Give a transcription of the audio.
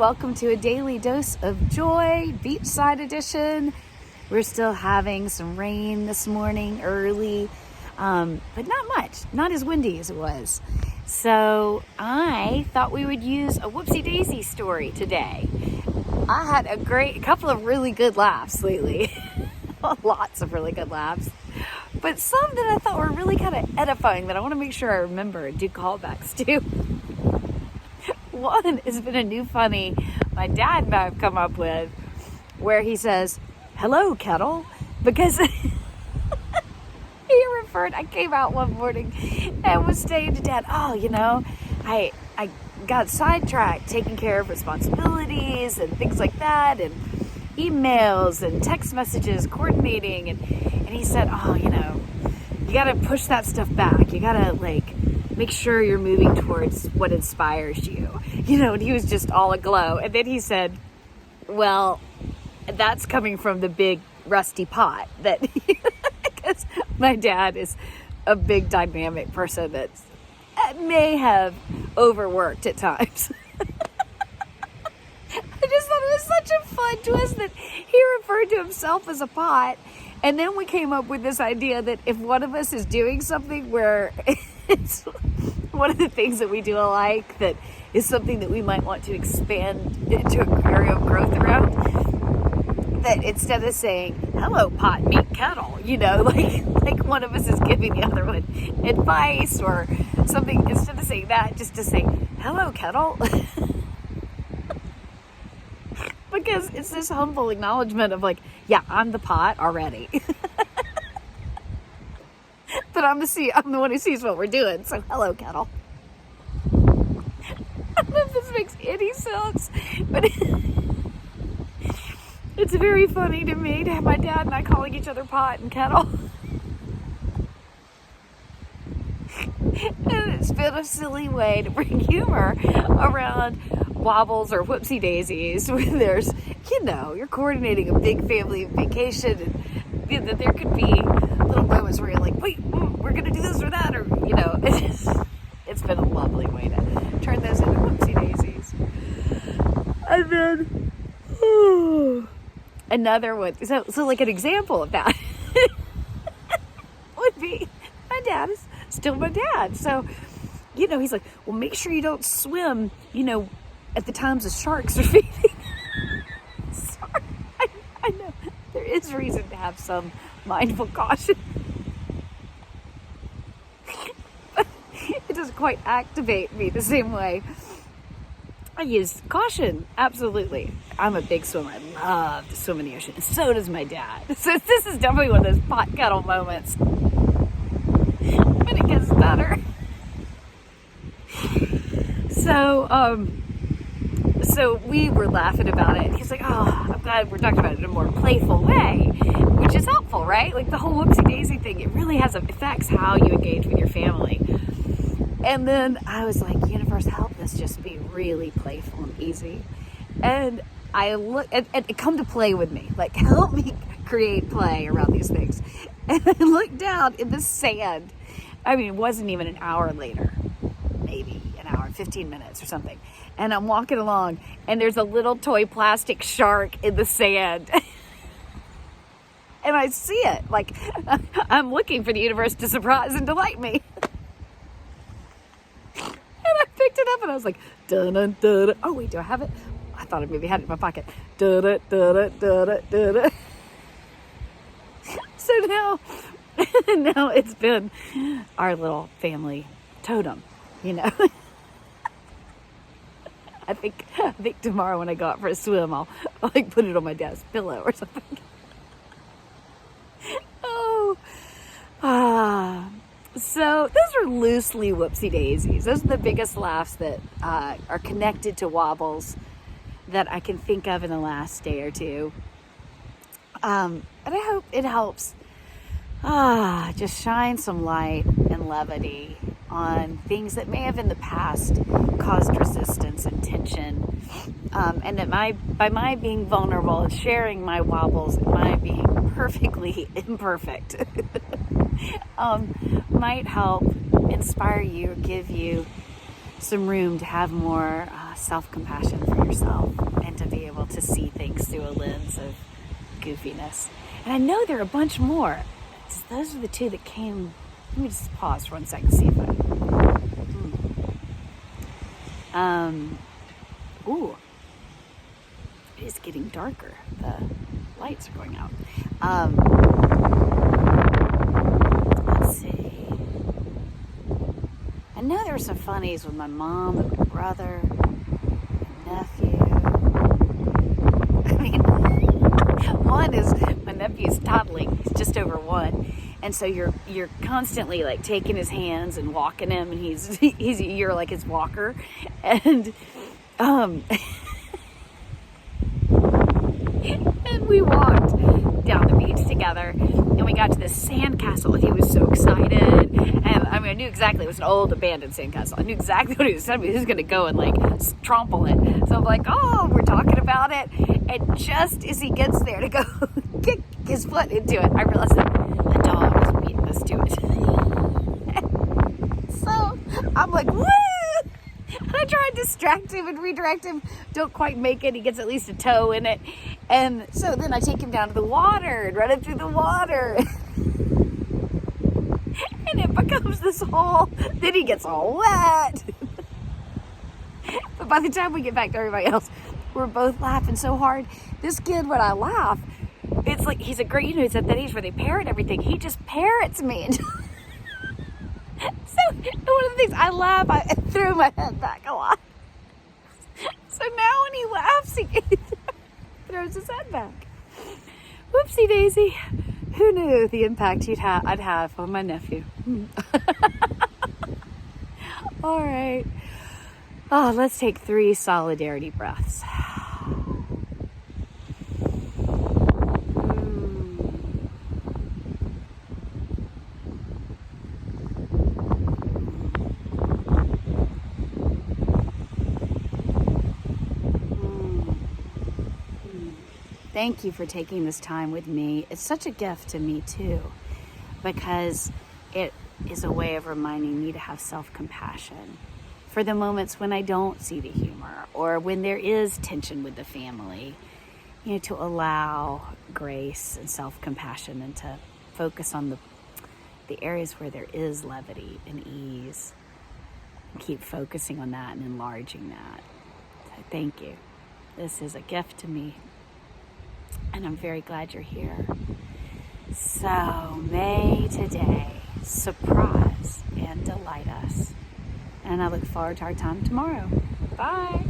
Welcome to a daily dose of joy, beachside edition. We're still having some rain this morning early, but not much, not as windy as it was. So I thought we would use a whoopsie daisy story today. I had a couple of really good laughs lately, lots of really good laughs, but some that I thought were really kind of edifying that I want to make sure I remember and do callbacks to. One has been a new funny my dad and I have come up with, where he says, "Hello, kettle," because I came out one morning and was saying to Dad, I got sidetracked taking care of responsibilities and things like that, and emails and text messages, coordinating, and he said, you got to push that stuff back. You got to make sure you're moving towards what inspires you, and he was just all aglow. And then he said, well, that's coming from the big rusty pot that because my dad is a big dynamic person that may have overworked at times. I just thought it was such a fun twist that he referred to himself as a pot. And then we came up with this idea that if one of us is doing something where it's one of the things that we do alike that is something that we might want to expand into an area of growth around, that instead of saying, "Hello, pot, meet kettle," like one of us is giving the other one advice or something, instead of saying that, just to say, "Hello, kettle." Because it's this humble acknowledgement of I'm the pot already. But I'm the one who sees what we're doing. So hello, kettle. I don't know if this makes any sense, but it's very funny to me to have my dad and I calling each other pot and kettle. And it's been a silly way to bring humor around wobbles or whoopsie daisies when there's, you're coordinating a big family vacation, and that there could be little moments where you're like, wait, we're going to do this or that, or, it's been a lovely way to turn those into whoopsie daisies. And then, another one, so like an example of that would be, my dad is still my dad. So, he's like, well, make sure you don't swim, at the times the sharks are feeding. Sorry, I know there is reason to have some mindful caution. But it doesn't quite activate me the same way. I use caution, absolutely. I'm a big swimmer. I love to swim in the ocean. And so does my dad. So this is definitely one of those pot kettle moments. But it gets better. So we were laughing about it. He's like, I'm glad we're talking about it in a more playful way, which is helpful, right? Like the whole whoopsie daisy thing, it really affects how you engage with your family. And then I was like, universe, help this just be really playful and easy. And I look and come to play with me, help me create play around these things. And I looked down in the sand. I mean, it wasn't even an hour later, maybe an hour, 15 minutes or something. And I'm walking along and there's a little toy plastic shark in the sand. And I see it. I'm looking for the universe to surprise and delight me. And I picked it up and I was like, da-da-da-da. Oh, wait, do I have it? I thought I maybe had it in my pocket. Da-da-da-da-da-da-da. So now it's been our little family totem, I think tomorrow when I go out for a swim, I'll put it on my desk pillow or something. So those are loosely whoopsie daisies. Those are the biggest laughs that are connected to wobbles that I can think of in the last day or two. And I hope it helps just shine some light and levity on things that may have in the past caused resistance and tension. And that by my being vulnerable and sharing my wobbles and my being perfectly imperfect might help inspire you or give you some room to have more self-compassion for yourself and to be able to see things through a lens of goofiness. And I know there are a bunch more. Those are the two that came. Let me just pause for 1 second to see if ooh, it is getting darker. The lights are going out. Let's see. I know there were some funnies with my mom and my brother, my nephew. I mean, one is my nephew's toddling. He's just over 1. And so you're constantly like taking his hands and walking him, and you're like his walker. And and we walked down the beach together, and we got to this sandcastle, and he was so excited. And I mean, I knew exactly, it was an old abandoned sandcastle. I knew exactly what he was telling me. He was going to go and like trample it. So I'm like, oh, we're talking about it. And just as he gets there to go kick his foot into it, I realized that the dog was beating us to it. So I'm like, woo! I try and distract him and redirect him. Don't quite make it. He gets at least a toe in it. And so then I take him down to the water and run him through the water. And it becomes this whole, then he gets all wet. But by the time we get back to everybody else, we're both laughing so hard. This kid, when I laugh, it's like he's a great, he's at that age where they parrot everything. He just parrots me. So one of the things, I laugh, I throw my head back a lot. So now when he laughs, he throws his head back. Whoopsie daisy. Who knew the impact I'd have on my nephew? All right. Oh, let's take 3 solidarity breaths. Thank you for taking this time with me. It's such a gift to me too, because it is a way of reminding me to have self-compassion for the moments when I don't see the humor, or when there is tension with the family, to allow grace and self-compassion, and to focus on the areas where there is levity and ease, and keep focusing on that and enlarging that. So thank you. This is a gift to me, and I'm very glad you're here. So may today surprise and delight us. And I look forward to our time tomorrow. Bye.